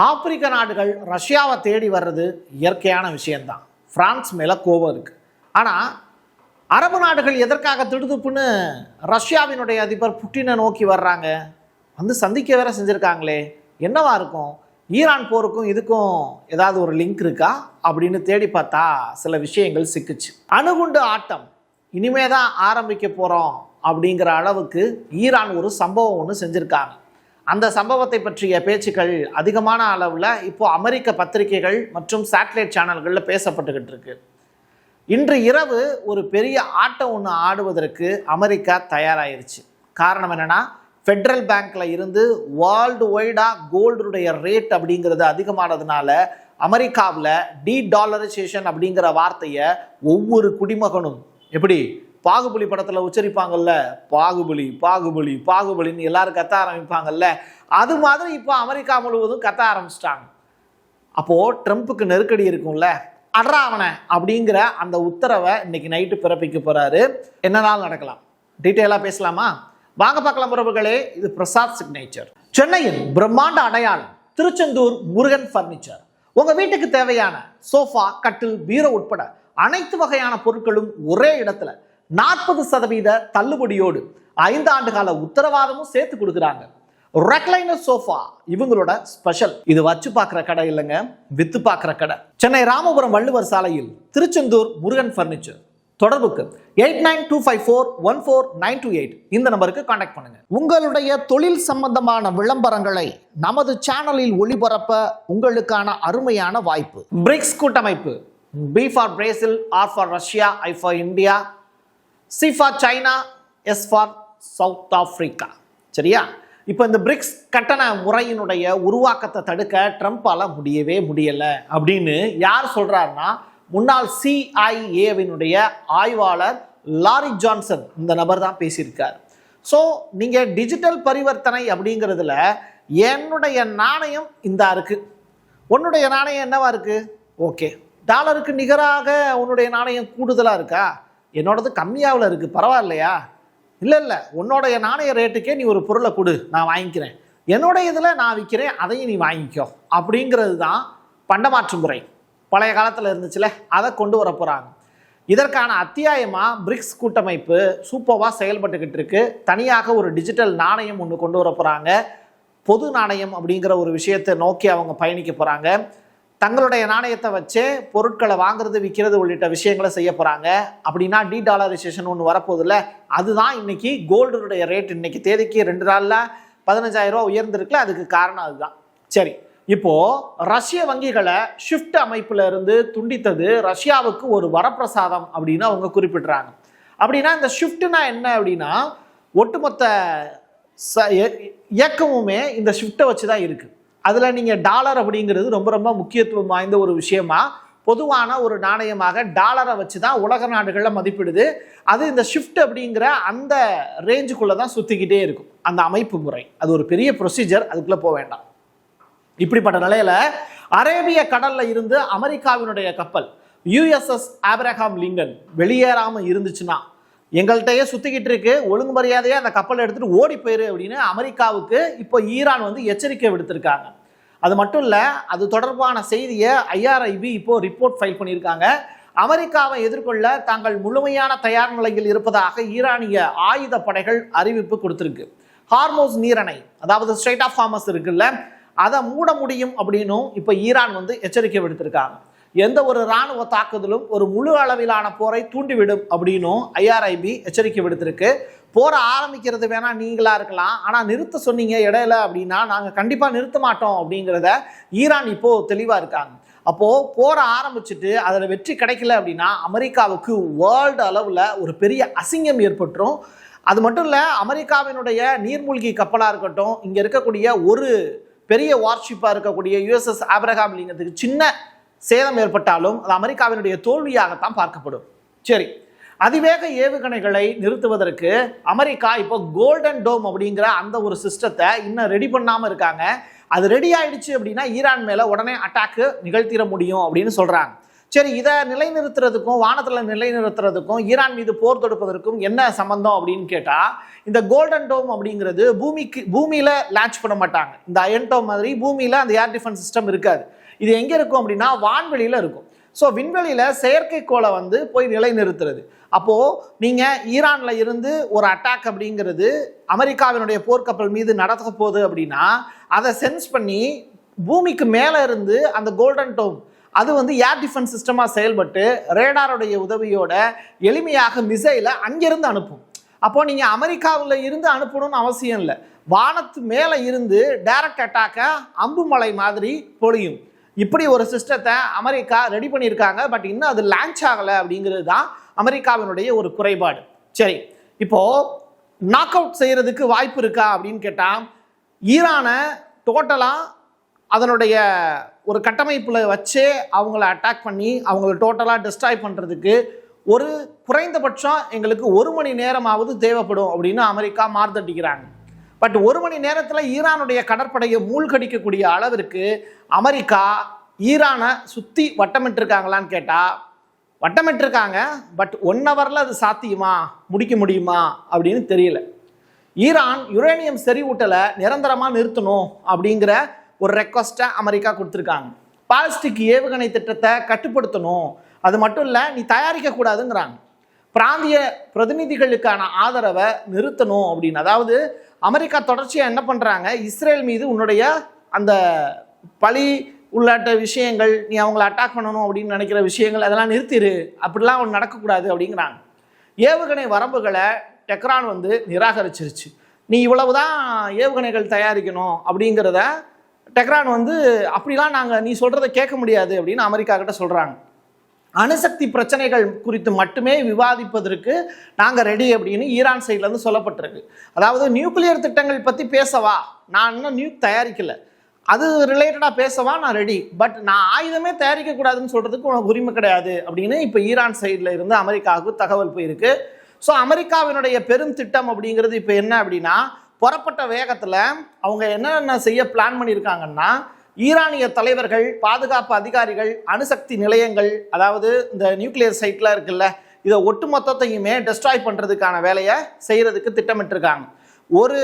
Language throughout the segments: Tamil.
ஆப்பிரிக்க நாடுகள் ரஷ்யாவை தேடி வர்றது இயற்கையான விஷயம்தான். பிரான்ஸ் மேலே கோபம் இருக்குது. ஆனால் அரபு நாடுகள் எதற்காக திடுதுப்புன்னு ரஷ்யாவினுடைய அதிபர் புட்டினை நோக்கி வர்றாங்க? வந்து சந்திக்க வேற செஞ்சுருக்காங்களே, என்னவா இருக்கும்? ஈரான் போருக்கும் இதுக்கும் ஏதாவது ஒரு லிங்க் இருக்கா அப்படின்னு தேடி பார்த்தா சில விஷயங்கள் சிக்குச்சு. அணுகுண்டு ஆட்டம் இனிமே தான் ஆரம்பிக்க போகிறோம் அப்படிங்கிற அளவுக்கு ஈரான் ஒரு சம்பவம் ஒன்று செஞ்சுருக்காங்க. அந்த சம்பவத்தை பற்றிய பேச்சுக்கள் அதிகமான அளவில் இப்போ அமெரிக்க பத்திரிகைகள் மற்றும் சேட்டலைட் சேனல்களில் பேசப்பட்டுக்கிட்டு இருக்கு. இன்று இரவு ஒரு பெரிய ஆட்டம் ஒன்று ஆடுவதற்கு அமெரிக்கா தயாராகிருச்சு. காரணம் என்னென்னா, ஃபெட்ரல் பேங்க்கில் இருந்து வேர்ல்டு வைடாக கோல்டுடைய ரேட் அப்படிங்கிறது அதிகமானதுனால அமெரிக்காவில் டாலரைசேஷன் அப்படிங்கிற வார்த்தையை ஒவ்வொரு குடிமகனும் எப்படி பாகுபலி படத்தில் உச்சரிப்பாங்கல்ல, பாகுபலி பாகுபலி பாகுபலின்னு எல்லாரும் கத்த ஆரம்பிப்பாங்கல்ல, அது மாதிரி இப்போ அமெரிக்கா முழுவதும் கத்த ஆரம்பிச்சிட்டாங்க. அப்போது ட்ரம்ப்புக்கு நெருக்கடி இருக்கும்ல, அட்ராவனை அப்படிங்கிற அந்த உத்தரவை இன்னைக்கு நைட்டு பிறப்பிக்க போகிறாரு. என்ன நாள் நடக்கலாம், டீட்டெயிலாக பேசலாமா? வாங்க பார்க்கலாம் உறவுகளே. இது பிரசாத் சிக்னேச்சர். சென்னையின் பிரம்மாண்ட அடையாளம் திருச்செந்தூர் முருகன் பர்னிச்சர். உங்கள் வீட்டுக்கு தேவையான சோஃபா, கட்டில், பீரோ உட்பட அனைத்து வகையான பொருட்களும் ஒரே இடத்துல 40% தள்ளுபடியோடு 5 ஆண்டு கால உத்தரவாதமும் சேர்த்து கொடுக்குறாங்க. ரெக்லைனர் சோஃபா இவங்களோட ஸ்பெஷல். இது வச்சு பார்க்குற கடை இல்லைங்க, வித்து பார்க்குற கடை. சென்னை ராமபுரம் வள்ளுவர் சாலையில் திருச்செந்தூர் முருகன் பர்னிச்சர். தொடர்புக்கு 8925414928 இந்த நம்பருக்கு கான்டாக்ட் பண்ணுங்க. உங்களுடைய தொழில் சம்பந்தமான விளம்பரங்களை நமது சேனலில் ஒளிபரப்ப உங்களுக்கான அருமையான வாய்ப்பு. பிரிக்ஸ் கூட்டமைப்பு. B for Brazil, R for Russia, I for India, C for China, S for South Africa. சரியா? இப்போ இந்த பிரிக்ஸ் கட்டண முறையினுடைய உருவாக்கத்தை தடுக்க ட்ரம்ப்பால முடியவே முடியலை அப்படின்னு யார் சொல்றாருன்னா, முன்னாள் CIA ஆய்வாளர் லாரி ஜான்சன் இந்த நபர் தான் பேசியிருக்கார். ஸோ நீங்கள் டிஜிட்டல் பரிவர்த்தனை அப்படிங்கிறதுல என்னுடைய நாணயம் இந்தா இருக்கு, உன்னுடைய நாணயம் என்னவா இருக்கு? ஓகே, டாலருக்கு நிகராக உன்னுடைய நாணயம் கூடுதலாக இருக்கா? என்னோடது கம்மியாவில் இருக்குது, பரவாயில்லையா? இல்லை, உன்னோடைய நாணய ரேட்டுக்கே நீ ஒரு பொருளை கொடு, நான் வாங்கிக்கிறேன். என்னோடைய இதில் நான் விற்கிறேன், அதையும் நீ வாங்கிக்கோ அப்படிங்கிறது தான் பண்டமாற்று முறை. பழைய காலத்தில் இருந்துச்சுல, அதை கொண்டு வர போகிறாங்க. இதற்கான அத்தியாயமாக பிரிக்ஸ் கூட்டமைப்பு சூப்பராக செயல்பட்டுக்கிட்டு இருக்கு. தனியாக ஒரு டிஜிட்டல் நாணயம் ஒன்று கொண்டு வர போகிறாங்க. பொது நாணயம் அப்படிங்கிற ஒரு விஷயத்தை நோக்கி அவங்க பயணிக்க போகிறாங்க. தங்களுடைய நாணயத்தை வச்சே பொருட்களை வாங்குறது, விற்கிறது உள்ளிட்ட விஷயங்களை செய்ய போகிறாங்க. அப்படின்னா டாலரைசேஷன் ஒன்று வரப்போதில்ல, அதுதான் இன்னைக்கு கோல்டுடைய ரேட் இன்னைக்கு தேதிக்கு 2 நாளில் 15,000 ரூபா உயர்ந்திருக்குல்ல, அதுக்கு காரணம் அதுதான். சரி, இப்போ ரஷ்ய வங்கிகளை ஷிஃப்ட் அமைப்புல இருந்து துண்டித்தது ரஷ்யாவுக்கு ஒரு வரப்பிரசாதம் அப்படின்னு அவங்க குறிப்பிடுறாங்க. அப்படின்னா இந்த ஷிஃப்ட்னா என்ன அப்படின்னா, ஒட்டுமொத்த இயக்கமுமே இந்த ஷிஃப்ட்டை வச்சு தான் இருக்கு. அதில் நீங்கள் டாலர் அப்படிங்கிறது ரொம்ப ரொம்ப முக்கியத்துவம் வாய்ந்த ஒரு விஷயமா, பொதுவான ஒரு நாணயமாக டாலரை வச்சு தான் உலக நாடுகளில் மதிப்பிடுது. அது இந்த ஷிஃப்ட் அப்படிங்கிற அந்த ரேஞ்சுக்குள்ளே தான் சுற்றிக்கிட்டே இருக்கும் அந்த அமைப்பு முறை. அது ஒரு பெரிய ப்ரொசீஜர், அதுக்குள்ளே போக வேண்டாம். இப்படிப்பட்ட நிலையில அரேபிய கடல்ல இருந்து அமெரிக்காவினுடைய கப்பல் USS ஆப்ரஹாம் லிங்கன் வெளியேறாமல் இருந்துச்சுன்னா, எங்கள்கிட்டயே சுத்திக்கிட்டு இருக்கு, ஒழுங்கு மரியாதையா அந்த கப்பலை எடுத்துட்டு ஓடி போயிரு அப்படின்னு அமெரிக்காவுக்கு இப்போ ஈரான் வந்து எச்சரிக்கை விடுத்திருக்காங்க. அது மட்டும் இல்லை, அது தொடர்பான செய்தியை IRIB இப்போ ரிப்போர்ட் ஃபைல் பண்ணியிருக்காங்க. அமெரிக்காவை எதிர்கொள்ள தாங்கள் முழுமையான தயார் நிலையில் இருப்பதாக ஈரானிய ஆயுத படைகள் அறிவிப்பு கொடுத்திருக்கு. ஹார்மோஸ் நீரணை, அதாவது ஸ்ட்ரெய்ட் ஆஃப் ஹார்மஸ் இருக்குல்ல, அதை மூட முடியும் அப்படின்னும் இப்போ ஈரான் வந்து எச்சரிக்கை விடுத்திருக்காங்க. எந்த ஒரு இராணுவ தாக்குதலும் ஒரு முழு அளவிலான போரை தூண்டிவிடும் அப்படின்னும் IRIB எச்சரிக்கை விடுத்திருக்கு. போரை ஆரம்பிக்கிறது வேணா நீங்களா இருக்கலாம், ஆனால் நிறுத்த சொன்னீங்க இடையில அப்படின்னா நாங்கள் கண்டிப்பாக நிறுத்த மாட்டோம் அப்படிங்கிறத ஈரான் இப்போ தெளிவாக இருக்காங்க. அப்போது போரை ஆரம்பிச்சுட்டு அதில் வெற்றி கிடைக்கல அப்படின்னா அமெரிக்காவுக்கு வேர்ல்டு அளவில் ஒரு பெரிய அசிங்கம் ஏற்பட்டுரும். அது மட்டும் இல்லை, அமெரிக்காவினுடைய நீர்மூழ்கி கப்பலாக இருக்கட்டும், இங்கே இருக்கக்கூடிய ஒரு பெரிய வார்ஷிப்பாக இருக்கக்கூடிய USS ஆப்ரஹாம் லிங்கத்துக்கு சின்ன சேதம் ஏற்பட்டாலும் அது அமெரிக்காவினுடைய தோல்வியாகத்தான் பார்க்கப்படும். சரி, அதிவேக ஏவுகணைகளை நிறுத்துவதற்கு அமெரிக்கா இப்போ கோல்டன் டோம் அப்படிங்கிற அந்த ஒரு சிஸ்டத்தை இன்னும் ரெடி பண்ணாமல் இருக்காங்க. அது ரெடி ஆயிடுச்சு அப்படின்னா ஈரான் மேலே உடனே அட்டாக்கு நிகழ்த்திட முடியும் அப்படின்னு சொல்கிறாங்க. சரி, இதை நிலைநிறுத்துறதுக்கும் வானத்தில் நிலைநிறுத்துறதுக்கும் ஈரான் மீது போர் தொடுப்பதற்கும் என்ன சம்பந்தம் அப்படின்னு கேட்டால், இந்த கோல்டன் டோம் அப்படிங்கிறது பூமியில் லான்ச் பண்ண மாட்டாங்க. இந்த அயன் டோம் மாதிரி பூமியில் அந்த ஏர் டிஃபென்ஸ் சிஸ்டம் இருக்காது. இது எங்கே இருக்கும் அப்படின்னா வான்வெளியில் இருக்கும். ஸோ விண்வெளியில் செயற்கைக்கோளை வந்து போய் நிலைநிறுத்துறது. அப்போது நீங்கள் ஈரானில் இருந்து ஒரு அட்டாக் அப்படிங்கிறது அமெரிக்காவினுடைய போர்க்கப்பல் மீது நடக்க போகுது அப்படின்னா அதை சென்ஸ் பண்ணி பூமிக்கு மேலே இருந்து அந்த கோல்டன் டோம் அது வந்து ஏர் டிஃபென்ஸ் சிஸ்டமாக செயல்பட்டு ரேடாருடைய உதவியோட எளிமையாக மிசைலை அங்கிருந்து அனுப்பும். அப்போது நீங்கள் அமெரிக்காவில் இருந்து அனுப்பணும்னு அவசியம் இல்லை. வானத்து மேலே இருந்து டைரக்ட் அட்டாக்கை அம்புமலை மாதிரி பொழியும். இப்படி ஒரு சிஸ்டத்தை அமெரிக்கா ரெடி பண்ணியிருக்காங்க. பட் இன்னும் அது லான்ச் ஆகலை அப்படிங்கிறது தான் அமெரிக்காவினுடைய ஒரு குறைபாடு. சரி, இப்போது நாக் அவுட் செய்கிறதுக்கு வாய்ப்பு இருக்கா அப்படின்னு கேட்டால், ஈரானை டோட்டலாக அதனுடைய ஒரு கட்டமைப்பில் வச்சே அவங்கள அட்டாக் பண்ணி அவங்கள டோட்டலாக டிஸ்ட்ராய் பண்ணுறதுக்கு ஒரு குறைந்தபட்சம் எங்களுக்கு 1 மணி நேரமாவது தேவைப்படும் அப்படின்னு அமெரிக்கா மார்த்தட்டிக்கிறாங்க. பட் 1 மணி நேரத்தில் ஈரானுடைய கடற்படையை மூழ்கடிக்கக்கூடிய அளவிற்கு அமெரிக்கா ஈரானை சுற்றி வட்டமிட்டிருக்காங்களான்னு கேட்டால் வட்டமிட்டிருக்காங்க. பட் 1 ஹவரில் அது சாத்தியமா, முடிக்க முடியுமா அப்படின்னு தெரியல. ஈரான் யுரேனியம் செறிவூட்டலை நிரந்தரமாக நிறுத்தணும் அப்படிங்கிற ஒரு ரெக்வஸ்ட்டை அமெரிக்கா கொடுத்துருக்காங்க. பாலிஸ்டிக் ஏவுகணை திட்டத்தை கட்டுப்படுத்தணும், அது மட்டும் இல்லை நீ தயாரிக்கக்கூடாதுங்கிறாங்க. பிராந்திய பிரதிநிதிகளுக்கான ஆதரவை நிறுத்தணும் அப்படின்னு. அதாவது அமெரிக்கா தொடர்ச்சியாக என்ன பண்ணுறாங்க, இஸ்ரேல் மீது உன்னுடைய அந்த பழி உள்ளாட்ட விஷயங்கள், நீ அவங்கள அட்டாக் பண்ணணும் அப்படின்னு நினைக்கிற விஷயங்கள் அதெல்லாம் நிறுத்திடு, அப்படிலாம் ஒன்று நடக்கக்கூடாது அப்படிங்கிறாங்க. ஏவுகணை வரம்புகளை டெஹ்ரான் வந்து நிராகரிச்சிருச்சு. நீ இவ்வளவுதான் ஏவுகணைகள் தயாரிக்கணும் அப்படிங்கிறத டெஹ்ரான் வந்து அப்படிலாம் நீ சொல்கிறத கேட்க முடியாது அப்படின்னு அமெரிக்கா கிட்ட சொல்கிறாங்க. அணுசக்தி பிரச்சனைகள் குறித்து மட்டுமே விவாதிப்பதற்கு நாங்கள் ரெடி அப்படின்னு ஈரான் சைட்லேருந்து சொல்லப்பட்டிருக்கு. அதாவது நியூக்ளியர் திட்டங்கள் பற்றி பேசவா, நான் இன்னும் நியூக் தயாரிக்கலை, அது ரிலேட்டடாக பேசவா நான் ரெடி, பட் நான் ஆயுதமே தயாரிக்கக்கூடாதுன்னு சொல்கிறதுக்கு உனக்கு உரிமை கிடையாது அப்படின்னு இப்போ ஈரான் சைடில் இருந்து அமெரிக்காவுக்கு தகவல் போயிருக்கு. ஸோ அமெரிக்காவினுடைய பெரும் திட்டம் அப்படிங்கிறது இப்போ என்ன அப்படின்னா, புறப்பட்ட வேகத்தில் அவங்க என்னென்ன செய்ய பிளான் பண்ணியிருக்காங்கன்னா, ஈரானிய தலைவர்கள், பாதுகாப்பு அதிகாரிகள், அணுசக்தி நிலையங்கள், அதாவது இந்த நியூக்ளியர் சைட்லாம் இருக்குல்ல, இதை ஒட்டுமொத்தத்தையுமே டெஸ்ட்ராய் பண்ணுறதுக்கான வேலையை செய்கிறதுக்கு திட்டமிட்டிருக்காங்க. ஒரு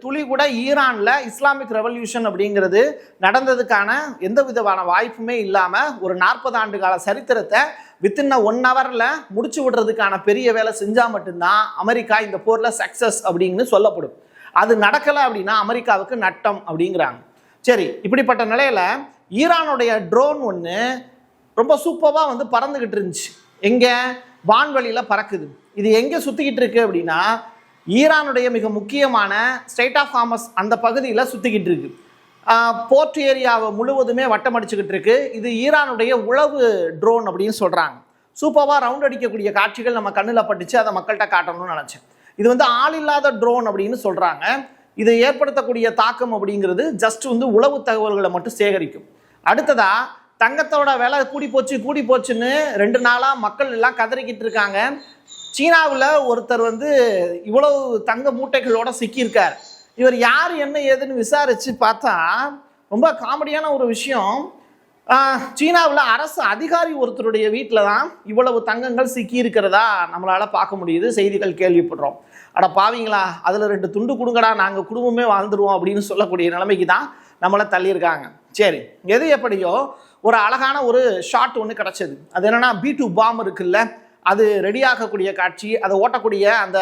துளி கூட ஈரானில் இஸ்லாமிக் ரெவல்யூஷன் அப்படிங்கிறது நடந்ததுக்கான எந்த விதமான வாய்ப்புமே இல்லாமல் ஒரு 40 ஆண்டு கால சரித்திரத்தை வித்தின் 1 ஹவரில் முடிச்சு விடுறதுக்கான பெரிய வேலை செஞ்சால் மட்டும்தான் அமெரிக்கா இந்த போரில் சக்ஸஸ் அப்படின்னு சொல்லப்படும். அது நடக்கலை அப்படின்னா அமெரிக்காவுக்கு நட்டம் அப்படிங்கிறாங்க. சரி, இப்படிப்பட்ட நிலையில் ஈரானுடைய ட்ரோன் ஒன்று ரொம்ப சூப்பராக வந்து பறந்துக்கிட்டு இருந்துச்சு. எங்கே? வான்வெளியில் பறக்குது. இது எங்கே சுற்றிக்கிட்டு இருக்கு அப்படின்னா, ஈரானுடைய மிக முக்கியமான ஸ்ட்ரெய்ட் ஆஃப் ஹார்மஸ் அந்த பகுதியில் சுற்றிக்கிட்டு இருக்கு. போர்ட் ஏரியாவை முழுவதுமே வட்டம் அடிச்சுக்கிட்டு இருக்கு. இது ஈரானுடைய உளவு ட்ரோன் அப்படின்னு சொல்கிறாங்க. சூப்பராக ரவுண்ட் அடிக்கக்கூடிய காட்சிகள் நம்ம கண்ணில் பட்டுச்சு, அதை மக்கள்கிட்ட காட்டணும்னு நினச்சேன். இது வந்து ஆள் இல்லாத ட்ரோன் அப்படின்னு சொல்கிறாங்க. இதை ஏற்படுத்தக்கூடிய தாக்கம் அப்படிங்கிறது ஜஸ்ட் வந்து உளவு தகவல்களை மட்டும் சேகரிக்கும். அடுத்ததா தங்கத்தோட விலை கூடி போச்சுன்னு 2 நாளாக மக்கள் எல்லாம் கதறிக்கிட்டு இருக்காங்க. சீனாவில் ஒருத்தர் வந்து இவ்வளவு தங்க மூட்டைகளோட சிக்கியிருக்கார். இவர் யார் என்ன ஏதுன்னு விசாரித்து பார்த்தா ரொம்ப காமெடியான ஒரு விஷயம். சீனாவில் அரசு அதிகாரி ஒருத்தருடைய வீட்டில் தான் இவ்வளவு தங்கங்கள் சிக்கி இருக்கிறதா நம்மளால் பார்க்க முடியுது, செய்திகள் கேள்விப்படுறோம். அட பாவீங்களா, அதில் 2 துண்டு கொடுங்கடா, நாங்கள் குடும்பமே வாழ்ந்துருவோம் அப்படின்னு சொல்லக்கூடிய நிலைமைக்கு தான் நம்மளை தள்ளியிருக்காங்க. சரி, எது எப்படியோ ஒரு அழகான ஒரு ஷாட் ஒன்று கிடச்சிது. அது என்னென்னா, B2 பாம் இருக்குல்ல, அது ரெடியாகக்கூடிய காட்சி, அதை ஓட்டக்கூடிய அந்த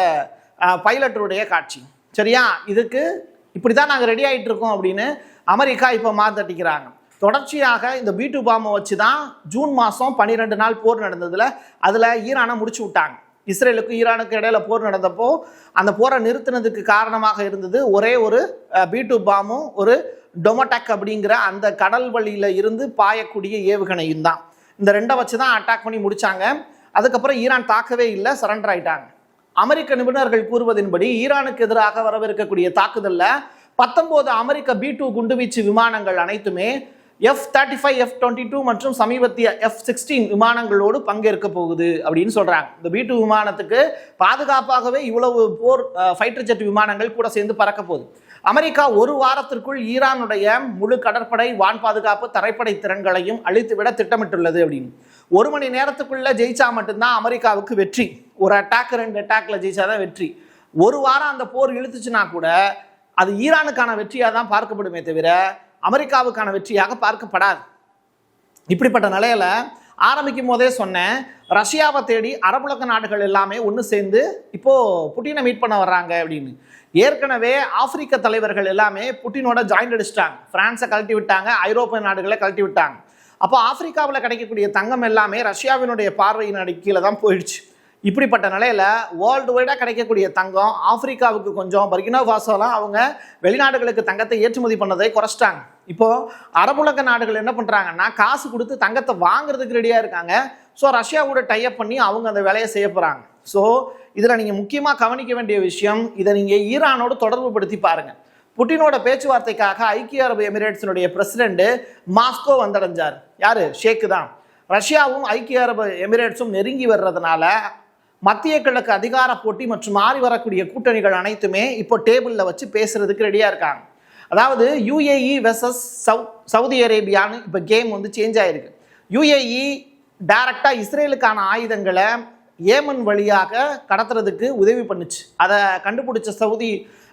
பைலட்டருடைய காட்சி. சரியா, இதுக்கு இப்படி தான் நாங்கள் ரெடி ஆகிட்டு இருக்கோம் அப்படின்னு அமெரிக்கா இப்போ மாத்தட்டிக்கிறாங்க. தொடர்ச்சியாக இந்த B2 பாம்பை வச்சு தான் ஜூன் மாதம் 12 நாள் போர் நடந்ததில் அதில் ஈரானை முடிச்சு விட்டாங்க. இஸ்ரேலுக்கும் ஈரானுக்கு இடையில போர் நடந்தப்போ அந்த போரை நிறுத்தினதுக்கு காரணமாக இருந்தது ஒரே ஒரு B2 பாம்பும் ஒரு டொமோடெக் அப்படிங்கிற அந்த கடல் வழியில் இருந்து பாயக்கூடிய ஏவுகணையும் தான். இந்த 2 வச்சு தான் அட்டாக் பண்ணி முடித்தாங்க. அதுக்கப்புறம் ஈரான் தாக்கவே இல்லை, சரண்டர் ஆயிட்டாங்க. அமெரிக்க நிபுணர்கள் கூறுவதன்படி ஈரானுக்கு எதிராக வரவிருக்கக்கூடிய தாக்குதலில் 19 அமெரிக்க B2 குண்டுவீச்சு விமானங்கள் அனைத்துமே F-35, F-22 மற்றும் சமீபத்திய F-16 விமானங்களோடு பங்கேற்க போகுது அப்படின்னு சொல்றாங்க. இந்த B2 விமானத்துக்கு பாதுகாப்பாகவே இவ்வளவு போர் ஃபைட்டர் ஜெட் விமானங்கள் கூட சேர்ந்து பறக்க போகுது. அமெரிக்கா ஒரு வாரத்திற்குள் ஈரானுடைய முழு கடற்படை, வான் பாதுகாப்பு, தரைப்படை திறன்களையும் அழித்துவிட திட்டமிட்டுள்ளது அப்படின்னு. 1 மணி நேரத்துக்குள்ள ஜெயிச்சா மட்டும்தான் அமெரிக்காவுக்கு வெற்றி. ஒரு அட்டாக் 2 அட்டாக்ல ஜெயிச்சாதான் வெற்றி. ஒரு வாரம் அந்த போர் இழுத்துச்சுன்னா கூட அது ஈரானுக்கான வெற்றியாக தான் பார்க்கப்படுமே தவிர அமெரிக்காவுக்கான வெற்றியாக பார்க்கப்படாது. இப்படிப்பட்ட நிலையில ஆரம்பிக்கும் போதே சொன்னேன், ரஷ்யாவை தேடி அரபுலக நாடுகள் எல்லாமே ஒன்று சேர்ந்து இப்போ புட்டினை மீட் பண்ண வர்றாங்க அப்படின்னு. ஏற்கனவே ஆப்பிரிக்க தலைவர்கள் எல்லாமே புட்டினோட ஜாயிண்ட் அடிச்சிட்டாங்க. பிரான்ஸை கழட்டி விட்டாங்க, ஐரோப்பிய நாடுகளை கழட்டி விட்டாங்க. அப்போ ஆப்பிரிக்காவில் கிடைக்கக்கூடிய தங்கம் எல்லாமே ரஷ்யாவினுடைய பார்வையின் கீழே தான் போயிடுச்சு. இப்படிப்பட்ட நிலையில வேர்ல்டு வைடாக கிடைக்கக்கூடிய தங்கம் ஆப்பிரிக்காவுக்கு கொஞ்சம், பர்கினா ஃபாசோலாம் அவங்க வெளிநாடுகளுக்கு தங்கத்தை ஏற்றுமதி பண்ணதை குறைச்சிட்டாங்க. இப்போ அரபுலக நாடுகள் என்ன பண்றாங்கன்னா காசு கொடுத்து தங்கத்தை வாங்குறதுக்கு ரெடியா இருக்காங்க. ஸோ ரஷ்யாவோட டைப் பண்ணி அவங்க அந்த வேலையை செய்ய போறாங்க. ஸோ இதுல நீங்க முக்கியமா கவனிக்க வேண்டிய விஷயம், இதை நீங்க ஈரானோடு தொடர்பு படுத்தி பாருங்க. புட்டினோட பேச்சுவார்த்தைக்காக ஐக்கிய அரபு எமிரேட்ஸினுடைய பிரசிடென்ட் மாஸ்கோ வந்தடைஞ்சார். யாரு? ஷேக்கு தான். ரஷ்யாவும் ஐக்கிய அரபு எமிரேட்ஸும் நெருங்கி வர்றதுனால மத்திய கிழக்கு அதிகார போட்டி மற்றும் மாறி வரக்கூடிய கூட்டணிகள் அனைத்துமே இப்போ டேபிளில் வச்சு பேசுறதுக்கு ரெடியாக இருக்காங்க. அதாவது யுஏஇ வெர்சஸ் சவுதி அரேபியான்னு இப்போ கேம் வந்து சேஞ்ச் ஆயிருக்கு. யுஏஇ டைரக்டாக இஸ்ரேலுக்கான ஆயுதங்களை ஏமன் வழியாக கடத்துறதுக்கு உதவி பண்ணுச்சு. அதை கண்டுபிடிச்ச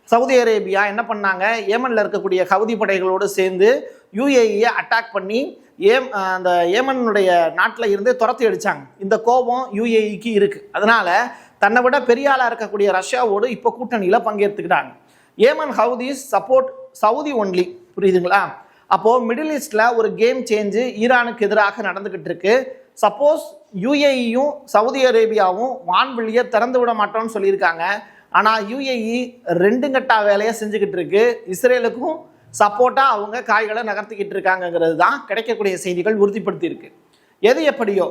சவுதி அரேபியா என்ன பண்ணாங்க, ஏமனில் இருக்கக்கூடிய ஹவுதி படைகளோடு சேர்ந்து யுஏஇயை அட்டாக் பண்ணி அந்த ஏமனுடைய நாட்டில் இருந்தே துரத்தி அடித்தாங்க. இந்த கோபம் யுஏஇக்கு இருக்குது. அதனால தன்னை விட பெரிய ஆளாக இருக்கக்கூடிய ரஷ்யாவோடு இப்போ கூட்டணியில் பங்கேற்றுக்கிட்டாங்க. Yemen Houthis support Saudi only, புரியுதுங்களா? அப்போது மிடில் ஈஸ்டில் ஒரு கேம் சேஞ்சு ஈரானுக்கு எதிராக நடந்துக்கிட்டு இருக்கு. சப்போஸ் யுஏஇயும் சவுதி அரேபியாவும் வான்வெளியை திறந்து விட மாட்டோம்னு சொல்லியிருக்காங்க. ஆனால் யுஏஇ 2 கட்டா வேலையை செஞ்சுக்கிட்டு இருக்கு. இஸ்ரேலுக்கும் சப்போர்ட்டாக அவங்க காய்களை நகர்த்திக்கிட்டு இருக்காங்கிறது தான் கிடைக்கக்கூடிய செய்திகள் உறுதிப்படுத்தி இருக்கு. எது எப்படியோ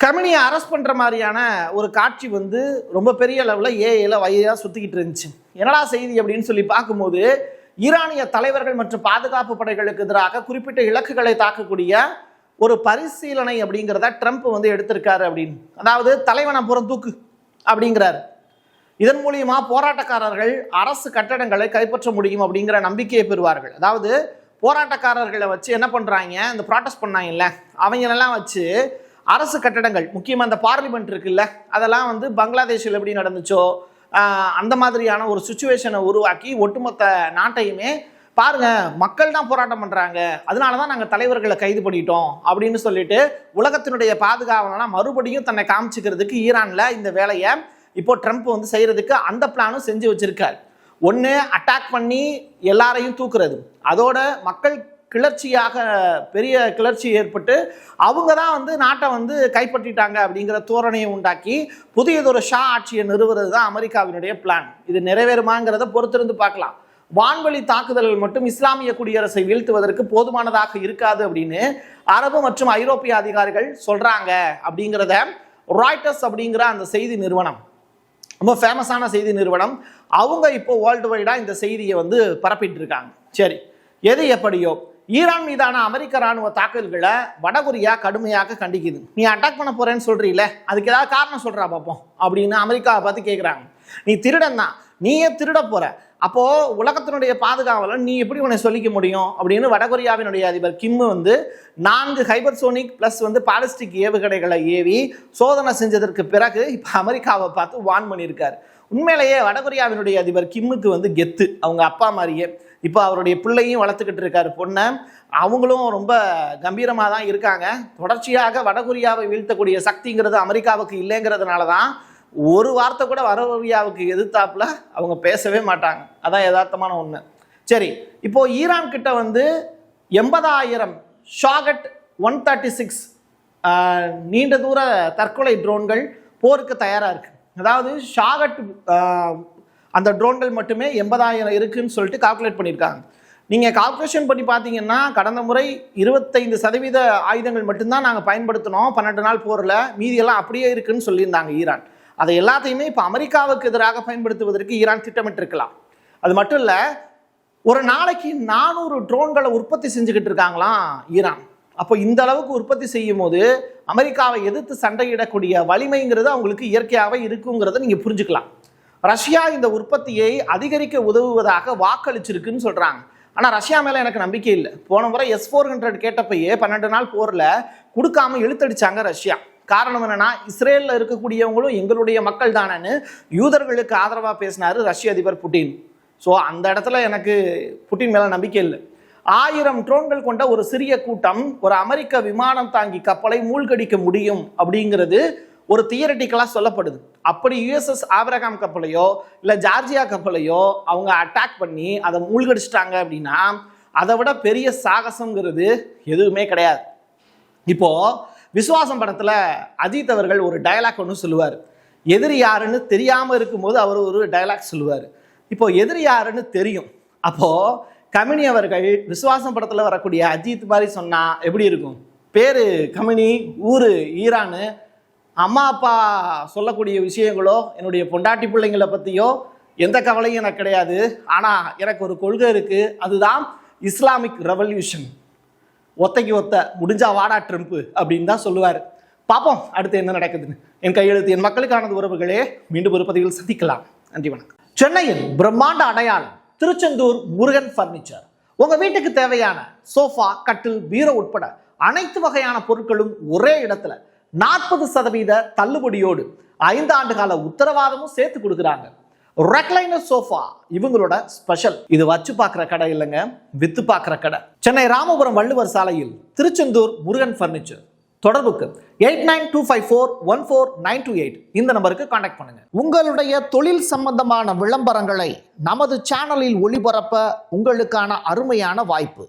கமினியை அரெஸ்ட் பண்ணுற மாதிரியான ஒரு காட்சி வந்து ரொம்ப பெரிய அளவில் ஏஐல வழியாக சுற்றிக்கிட்டு இருந்துச்சு. என்னடா செய்தி அப்படின்னு சொல்லி பார்க்கும்போது, ஈரானிய தலைவர்கள் மற்றும் பாதுகாப்பு படைகளுக்கு எதிராக குறிப்பிட்ட இலக்குகளை தாக்கக்கூடிய ஒரு பரிசீலனை அப்படிங்கிறத ட்ரம்ப் வந்து எடுத்திருக்காரு அப்படின்னு. அதாவது தலைவனை புறம் தூக்கு அப்படிங்கிறாரு. இதன் மூலியமா போராட்டக்காரர்கள் அரசு கட்டடங்களை கைப்பற்ற முடியும் அப்படிங்கிற நம்பிக்கையை பெறுவார்கள். அதாவது போராட்டக்காரர்களை வச்சு என்ன பண்றாங்க, இந்த ப்ராட்டஸ்ட் பண்ணாங்கல்ல அவங்களெல்லாம் வச்சு அரசு கட்டடங்கள், முக்கியமாக இந்த பார்லிமெண்ட் இருக்குல்ல, அதெல்லாம் வந்து பங்களாதேஷில் எப்படி நடந்துச்சோ அந்த மாதிரியான ஒரு சுச்சுவேஷனை உருவாக்கி ஒட்டுமொத்த நாட்டையுமே பாருங்க மக்கள் தான் போராட்டம் பண்றாங்க, அதனாலதான் நாங்கள் தலைவர்களை கைது பண்ணிட்டோம் அப்படின்னு சொல்லிட்டு உலகத்தினுடைய பாதுகாவலனா மறுபடியும் தன்னை காமிச்சுக்கிறதுக்கு ஈரான்ல இந்த வேலையை இப்போ ட்ரம்ப் வந்து செய்யறதுக்கு அந்த பிளானும் செஞ்சு வச்சிருக்காரு. ஒன்று அட்டாக் பண்ணி எல்லாரையும் தூக்குறது, அதோட மக்கள் கிளர்ச்சியாக பெரிய கிளர்ச்சி ஏற்பட்டு அவங்க தான் வந்து நாட்டை வந்து கைப்பற்றிட்டாங்க அப்படிங்கிற தோரணையை உண்டாக்கி புதியதொரு ஷா ஆட்சியை நிறுவுறது தான் அமெரிக்காவினுடைய பிளான். இது நிறைவேறுமாங்கிறத பொறுத்திருந்து பார்க்கலாம். வான்வழி தாக்குதல்கள் மட்டும் இஸ்லாமிய குடியரசை வீழ்த்துவதற்கு போதுமானதாக இருக்காது அப்படின்னு அரபு மற்றும் ஐரோப்பிய அதிகாரிகள் சொல்றாங்க அப்படிங்கிறத ராய்டர்ஸ் அப்படிங்கிற அந்த செய்தி நிறுவனம், ரொம்ப ஃபேமஸான செய்தி நிறுவனம், அவங்க இப்போ வேர்ல்டு வைடா இந்த செய்தியை வந்து பரப்பிட்டு இருக்காங்க. சரி, எது எப்படியோ ஈரான் மீதான அமெரிக்க ராணுவ தாக்குதல்களை வடகொரியா கடுமையாக கண்டிக்குது. நீ அட்டாக் பண்ண போறேன்னு சொல்றீல, அதுக்கு ஏதாவது காரணம் சொல்றா பார்ப்போம் அப்படின்னு அமெரிக்காவை பார்த்து கேட்குறாங்க. நீ திருடன் தான், நீயே திருட போற, அப்போ உலகத்தினுடைய பாதுகாவலன் நீ எப்படி உன்னை சொல்லிக்க முடியும் அப்படின்னு வடகொரியாவினுடைய அதிபர் கிம் வந்து 4 ஹைபர்சோனிக் பிளஸ் வந்து பாலிஸ்டிக் ஏவுகணைகளை ஏவி சோதனை செஞ்சதற்கு பிறகு இப்போ அமெரிக்காவை பார்த்து வார்ன் பண்ணியிருக்காரு. உண்மையிலேயே வடகொரியாவினுடைய அதிபர் கிம்முக்கு வந்து கெத்து, அவங்க அப்பா மாதிரியே. இப்போ அவருடைய பிள்ளையும் வளர்த்துக்கிட்டு இருக்காரு பொண்ணை, அவங்களும் ரொம்ப கம்பீரமாக தான் இருக்காங்க. தொடர்ச்சியாக வடகொரியாவை வீழ்த்தக்கூடிய சக்திங்கிறது அமெரிக்காவுக்கு இல்லைங்கிறதுனால தான் ஒரு வார்த்தை கூட வடகொரியாவுக்கு எதிர்த்தாப்புல அவங்க பேசவே மாட்டாங்க. அதான் யதார்த்தமான ஒன்று. சரி, இப்போ ஈரான் கிட்ட வந்து 80,000 ஷாகட் 136 நீண்ட தூர தற்கொலை ட்ரோன்கள் போருக்கு தயாராக இருக்கு. அதாவது ஷாகட் அந்த ட்ரோன்கள் மட்டுமே 80,000 இருக்குன்னு சொல்லிட்டு கால்குலேட் பண்ணியிருக்காங்க. நீங்கள் கால்குலேஷன் பண்ணி பார்த்தீங்கன்னா கடந்த முறை 25% ஆயுதங்கள் மட்டும்தான் நாங்கள் பயன்படுத்தினோம் 12 நாள் போரில், மீதியெல்லாம் அப்படியே இருக்குன்னு சொல்லியிருந்தாங்க ஈரான். அதை எல்லாத்தையுமே இப்போ அமெரிக்காவுக்கு எதிராக பயன்படுத்துவதற்கு ஈரான் திட்டமிட்டிருக்கலாம். அது மட்டும் இல்லை, ஒரு நாளைக்கு 400 ட்ரோன்களை உற்பத்தி செஞ்சுக்கிட்டு இருக்காங்களாம் ஈரான். அப்போ இந்த அளவுக்கு உற்பத்தி செய்யும் போது அமெரிக்காவை எதிர்த்து சண்டையிடக்கூடிய வலிமைங்கிறது அவங்களுக்கு இயற்கையாகவே இருக்குங்கிறத நீங்கள் புரிஞ்சுக்கலாம். ரஷ்யா இந்த உற்பத்தியை அதிகரிக்க உதவுவதாக வாக்களிச்சிருக்குன்னு சொல்றாங்க. ஆனா ரஷ்யா மேல எனக்கு நம்பிக்கை இல்லை. போன முறை S-400 கேட்டப்பயே 12 நாள் போர்ல கொடுக்காம இழுத்தடிச்சாங்க ரஷ்யா. காரணம் என்னன்னா, இஸ்ரேல்ல இருக்கக்கூடியவங்களும் எங்களுடைய மக்கள் தானேன்னு யூதர்களுக்கு ஆதரவா பேசினாரு ரஷ்ய அதிபர் புட்டின். ஸோ அந்த இடத்துல எனக்கு புட்டின் மேல நம்பிக்கை இல்லை. 1000 ட்ரோன்கள் கொண்ட ஒரு சிறிய கூட்டம் ஒரு அமெரிக்க விமானம் தாங்கி கப்பலை மூழ்கடிக்க முடியும் அப்படிங்கிறது ஒரு தியரட்டிக்கலாக சொல்லப்படுது. அப்படி USS ஆபிரகாம் கப்பலையோ இல்லை ஜார்ஜியா கப்பலையோ அவங்க அட்டாக் பண்ணி அதை மூழ்கடிச்சிட்டாங்க அப்படின்னா அதை விட பெரிய சாகசங்கிறது எதுவுமே கிடையாது. இப்போ விஸ்வாசம் படத்துல அஜித் அவர்கள் ஒரு டயலாக் ஒன்று சொல்லுவார். எதிரி யாருன்னு தெரியாம இருக்கும்போது அவர் ஒரு டயலாக் சொல்லுவார். இப்போ எதிரி யாருன்னு தெரியும். அப்போ கமினி அவர்கள் விஸ்வாசம் படத்துல வரக்கூடிய அஜித் மாதிரி சொன்னா எப்படி இருக்கும்? பேரு கமினி, ஊரு ஈரானு, அம்மா அப்பா சொல்லக்கூடிய விஷயங்களோ என்னுடைய பொண்டாட்டி பிள்ளைங்களை பற்றியோ எந்த கவலையும் எனக்கு கிடையாது. ஆனால் எனக்கு ஒரு கொள்கை இருக்குது, அதுதான் இஸ்லாமிக் ரெவல்யூஷன். ஒத்தைக்கு ஒத்த முடிஞ்சா வாடா ட்ரம்ப் அப்படின்னு தான் சொல்லுவார். பார்ப்போம் அடுத்து என்ன நடக்குதுன்னு. என் கையெழுத்து என் மக்களுக்கானது உறவுகளே. மீண்டும் ஒரு பதிவில் சந்திக்கலாம். நன்றி, வணக்கம். சென்னையில் பிரம்மாண்ட அடையாளம் திருச்செந்தூர் முருகன் பர்னிச்சர். உங்க வீட்டுக்கு தேவையான சோஃபா, கட்டில், பீரோ உட்பட அனைத்து வகையான பொருட்களும் ஒரே இடத்துல 40% தள்ளுபடியோடு 5 ஆண்டு கால உத்தரவாதமும் சேர்த்து கொடுக்குறாங்க. ரெக்லைனர் சோஃபா இவங்களோட ஸ்பெஷல். இது வச்சு பார்க்குற கடை இல்லைங்க, வித்து பார்க்குற கடை. சென்னை ராமபுரம் வள்ளுவர் சாலையில் திருச்செந்தூர் முருகன் பர்னிச்சர். தொடர்புக்கு 8925414928 இந்த நம்பருக்கு கான்டாக்ட் பண்ணுங்க. உங்களுடைய தொழில் சம்பந்தமான விளம்பரங்களை நமது சேனலில் ஒளிபரப்ப உங்களுக்கான அருமையான வாய்ப்பு.